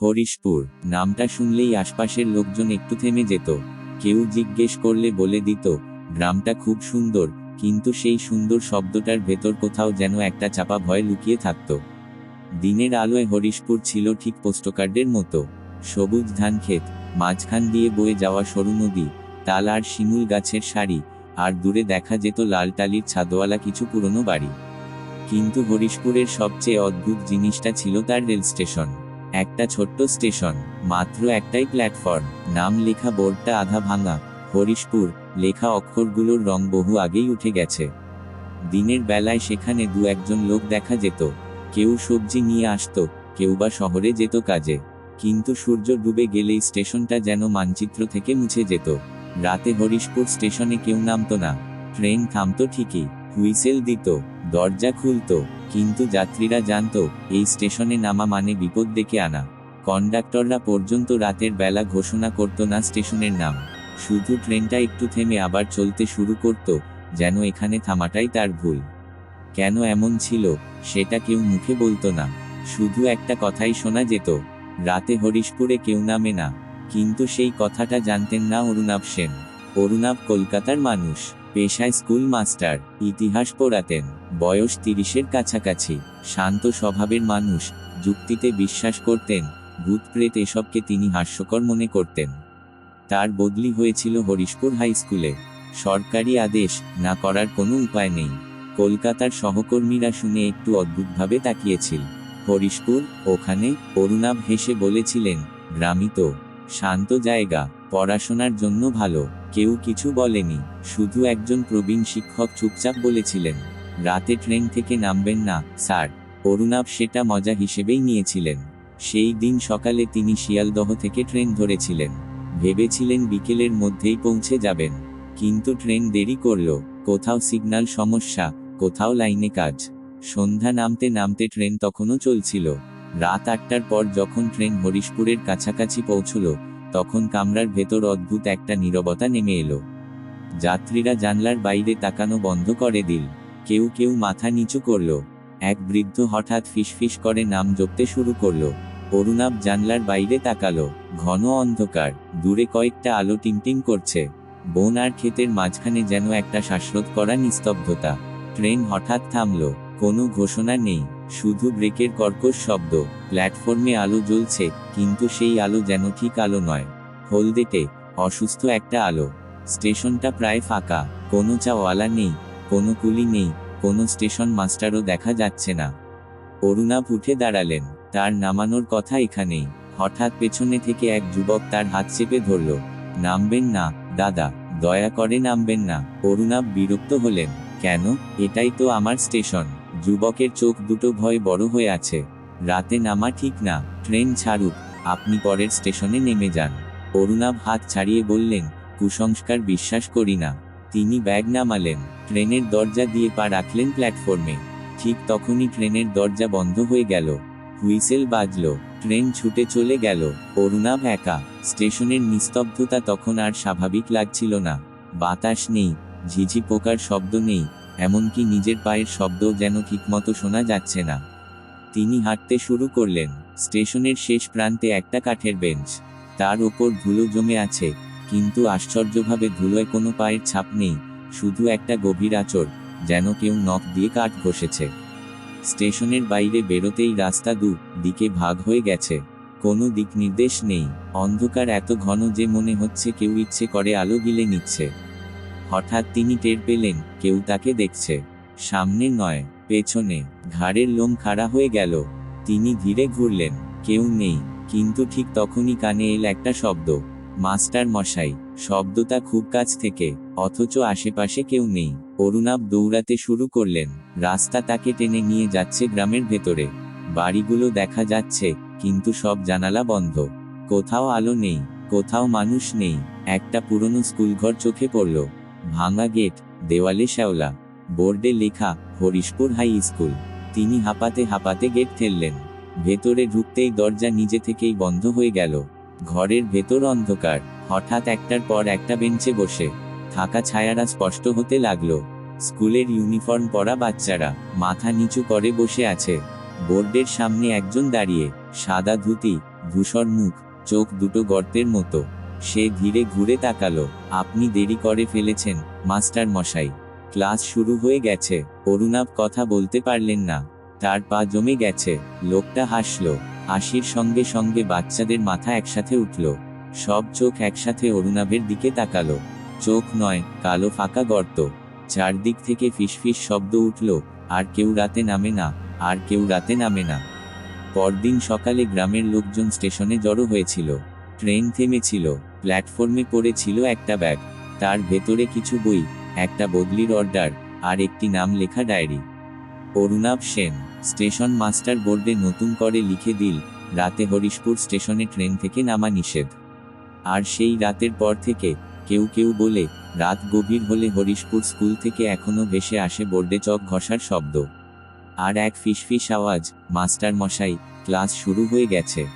হরিশপুর নামটা শুনলেই আশপাশের লোকজন একটু থেমে যেত। কেউ জিজ্ঞেস করলে বলে দিত গ্রামটা খুব সুন্দর, কিন্তু সেই সুন্দর শব্দটার ভেতর কোথাও যেন একটা চাপা ভয় লুকিয়ে থাকত। দিনের আলোয় হরিশপুর ছিল ঠিক পোস্টকার্ডের মতো। সবুজ ধানক্ষেত, মাঝখান দিয়ে বয়ে যাওয়া সরু নদী, তাল আর শিমুল গাছের সারি, আর দূরে দেখা যেত লাল টালির ছাদওয়ালা কিছু পুরনো বাড়ি। কিন্তু হরিশপুরের সবচেয়ে অদ্ভুত জিনিসটা ছিল তার রেল স্টেশন। একটা ছোট্ট স্টেশন, মাত্র একটাই প্ল্যাটফর্ম, নাম লেখা বোর্ডটা আধা ভাঙা, হরিশপুর লেখা অক্ষরগুলোর রং বহু আগেই উঠে গেছে। দিনের বেলায় সেখানে দু একজন লোক দেখা যেত, কেউ সবজি নিয়ে আসতো, কেউ বা শহরে যেত কাজে। কিন্তু সূর্য ডুবে গেলেই স্টেশনটা যেন মানচিত্র থেকে মুছে যেত। রাতে হরিশপুর স্টেশনে কেউ নামতো না। ট্রেন থামতো ঠিকই, হুইসেল দিত, দরজা খুলতো, কিন্তু যাত্রীরা জানতো এই স্টেশনে নামা মানে বিপদ ডেকে আনা। কন্ডাক্টররা পর্যন্ত রাতের বেলা ঘোষণা করত না স্টেশনের নাম, শুধু ট্রেনটা একটু থেমে আবার চলতে শুরু করত, যেন এখানে থামাটাই তার ভুল। কেন এমন ছিল সেটা কেউ মুখে বলতো না, শুধু একটা কথাই শোনা যেত, রাতে হরিশপুরে কেউ নামে না। কিন্তু সেই কথাটা জানতেন না অরুণাভ সেন। অরুণাভ কলকাতার মানুষ, পেশায় স্কুল মাস্টার, ইতিহাস পড়াতেন, বয়স 30-এর কাছাকাছি, শান্ত স্বভাবের মানুষ, যুক্তিতে বিশ্বাস করতেন, ভূত প্রেত এসবকে তিনি হাস্যকর মনে করতেন। তার বদলি হয়েছিল হরিশপুর হাই স্কুলে। সরকারি আদেশ, না করার কোনো উপায় নেই। কলকাতার সহকর্মীরা শুনে একটু অদ্ভুতভাবে তাকিয়েছিল। হরিশপুর, ওখানে? অরুণাভ হেসে বলেছিলেন, গ্রামই তো, শান্ত জায়গা, পড়াশোনার জন্য ভালো। কেউ কিছু বলেনি, শুধু একজন প্রবীণ শিক্ষক চুপচাপ বলেছিলেন, রাতে ট্রেন থেকে নামবেন না স্যার। অরুণাভ সেটা মজা হিসেবেই নিয়েছিলেন। সেই দিন সকালে তিনি শিয়ালদহ থেকে ট্রেন ধরেছিলেন। ভেবেছিলেন বিকেলের মধ্যেই পৌঁছে যাবেন, কিন্তু ট্রেন দেরি করল, কোথাও সিগন্যাল সমস্যা, কোথাও লাইনে কাজ। সন্ধ্যা নামতে নামতে ট্রেন তখনও চলছিল। রাত 8টার পর যখন ট্রেন হরিশপুরের কাছাকাছি পৌঁছল, তখন কামরার ভেতর অদ্ভুত একটা নীরবতা নেমে এলো। যাত্রীরা জানলার বাইরে তাকানো বন্ধ করে দিল, কেউ কেউ মাথা নিচু করল। এক বৃদ্ধ হঠাৎ ফিসফিস করে নাম জপতে শুরু করল। অরুণাভ জানলার বাইরে তাকালো, ঘন অন্ধকার, দূরে কয়েকটা আলো টিমটিম করছে। বন আর ক্ষেতের মাঝখানে যেন একটা শ্বাসরোধ করা নিস্তব্ধতা। ট্রেন হঠাৎ থামলো, কোনো ঘোষণা নেই, শুধু ব্রেকের কর্কশ শব্দ। প্ল্যাটফর্মে আলো জ্বলছে, কিন্তু সেই আলো যেন ঠিক আলো নয়, হলদেটে, অসুস্থ একটা আলো। স্টেশনটা প্রায় ফাঁকা, কোনো চাওয়ালা নেই, কোনো কুলি নেই, কোনো স্টেশন মাস্টারও দেখা যাচ্ছে না। অরুণাভ উঠে দাঁড়ালেন, তার নামানোর কথা এখানেই। হঠাৎ পেছনে থেকে এক যুবক তার হাত চেপে ধরল। নামবেন না দাদা, দয়া করে নামবেন না। অরুণাভ বিরক্ত হলেন, কেন? এটাই তো আমার স্টেশন। যুবকের চোখ দুটো ভয়ে বড় হয়ে আছে। রাতে নামা ঠিক না, ট্রেন ছাড়ুক, আপনি পরের স্টেশনে নেমে যান। অরুণাভ হাত ছাড়িয়ে বললেন, কুসংস্কার বিশ্বাস করি না। তিনি ব্যাগ নামালেন, ট্রেনের দরজা দিয়ে পা রাখলেন প্ল্যাটফর্মে। ঠিক তখনই ট্রেনের দরজা বন্ধ হয়ে গেল। হুইসেল বাজল, ট্রেন ছুটে চলে গেল। অরুণাভ একা। স্টেশনের নিস্তব্ধতা তখন আর স্বাভাবিক লাগছিল না। বাতাস নেই, ঝিঝি পোকার শব্দ নেই, এমনকি নিজের পায়ের শব্দও যেন ঠিকমতো শোনা যাচ্ছে না। তিনি হাঁটতে শুরু করলেন। স্টেশনের শেষ প্রান্তে একটা কাঠের বেঞ্চ, তার ওপর ধুলো জমে আছে, কিন্তু আশ্চর্যভাবে ধুলোয় কোনো পায়ের ছাপ নেই, শুধু একটা গভীর আঁচড়, যেন কেউ নখ দিয়ে কাঠ ঘষেছে। স্টেশনের বাইরে বেরোতেই রাস্তা দিকে ভাগ হয়ে গেছে, কোনো দিক নির্দেশ নেই, অন্ধকার এত ঘন যে মনে হচ্ছে কেউ ইচ্ছে করে আলো গিলে নিচ্ছে। হঠাৎ তিনি টের পেলেন কেউ তাকে দেখছে, সামনে নয়, পেছনে। ঘাড়ের লোম খাড়া হয়ে গেল। তিনি ধীরে ঘুরলেন, কেউ নেই, কিন্তু ঠিক তখনই কানে এল একটা শব্দ, মাস্টার মশাই। শব্দটা খুব কাছ থেকে, অথচ আশেপাশে কেউ নেই। অরুণাভ দৌড়াতে শুরু করলেন। রাস্তা তাকে টেনে নিয়ে যাচ্ছে গ্রামের ভেতরে। বাড়িগুলো দেখা যাচ্ছে, কিন্তু সব জানালা বন্ধ। কোথাও আলো নেই, কোথাও মানুষ নেই। একটা পুরনো স্কুলঘর চোখে পড়ল, ভাঙা গেট, দেওয়ালে শ্যাওলা, বোর্ডে লেখা হরিশপুর হাই স্কুল। তিনি হাঁপাতে হাঁপাতে গেট ঠেললেন। ভেতরে ঢুকতেই দরজা নিজে থেকেই বন্ধ হয়ে গেল। ঘরের ভেতর অন্ধকার। হঠাৎ একটার পর একটা বেঞ্চে বসে থাকা ছায়ারা স্পষ্ট হতে লাগলো। স্কুলের ইউনিফর্ম পরা বাচ্চারা মাথা নিচু করে বসে আছে। বোর্ডের সামনে একজন দাঁড়িয়ে, সাদা ধুতি, ধূসর মুখ, চোখ দুটো গর্তের মতো। সে ধীরে ঘুরে তাকালো। আপনি দেরি করে ফেলেছেন, মাস্টার মশাই। ক্লাস শুরু হয়ে গেছে। অরুণাভ কথা বলতে পারলেন না। তার পা জমে গেছে। লোকটা হাসল। হাসির সঙ্গে সঙ্গে বাচ্চাদের মাথা একসাথে উঠল। সব চোখ একসাথে অরুণাভের দিকে তাকালো। চোখ নয়, কালো ফাঁকা গর্ত। চারদিক থেকে ফিসফিস শব্দ উঠল। আর কেউ রাতে নামে না, আর কেউ রাতে নামে না। পরদিন সকালে গ্রামের লোকজন স্টেশনে জড়ো হয়েছিল। ট্রেন থেমেছিল। প্ল্যাটফর্মে পড়েছিল একটা ব্যাগ। তার ভেতরে কিছু বই, একটা বদলির অর্ডার, আর একটি নাম লেখা diary. Arunabha Sen. Station master বোর্ডে নতুন করে লিখে দিল, রাতে হরিশপুর স্টেশনে ট্রেন থেকে নামা নিষেধ। আর সেই রাতের পর থেকে কেউ কেউ বলে, রাত গভীর হলে হরিশপুর স্কুল থেকে এখনো ভেসে আসে বোর্ডে চক ঘষার শব্দ। আর এক ফিসফিস আওয়াজ, মাস্টার মশাই, ক্লাস শুরু হয়ে গেছে।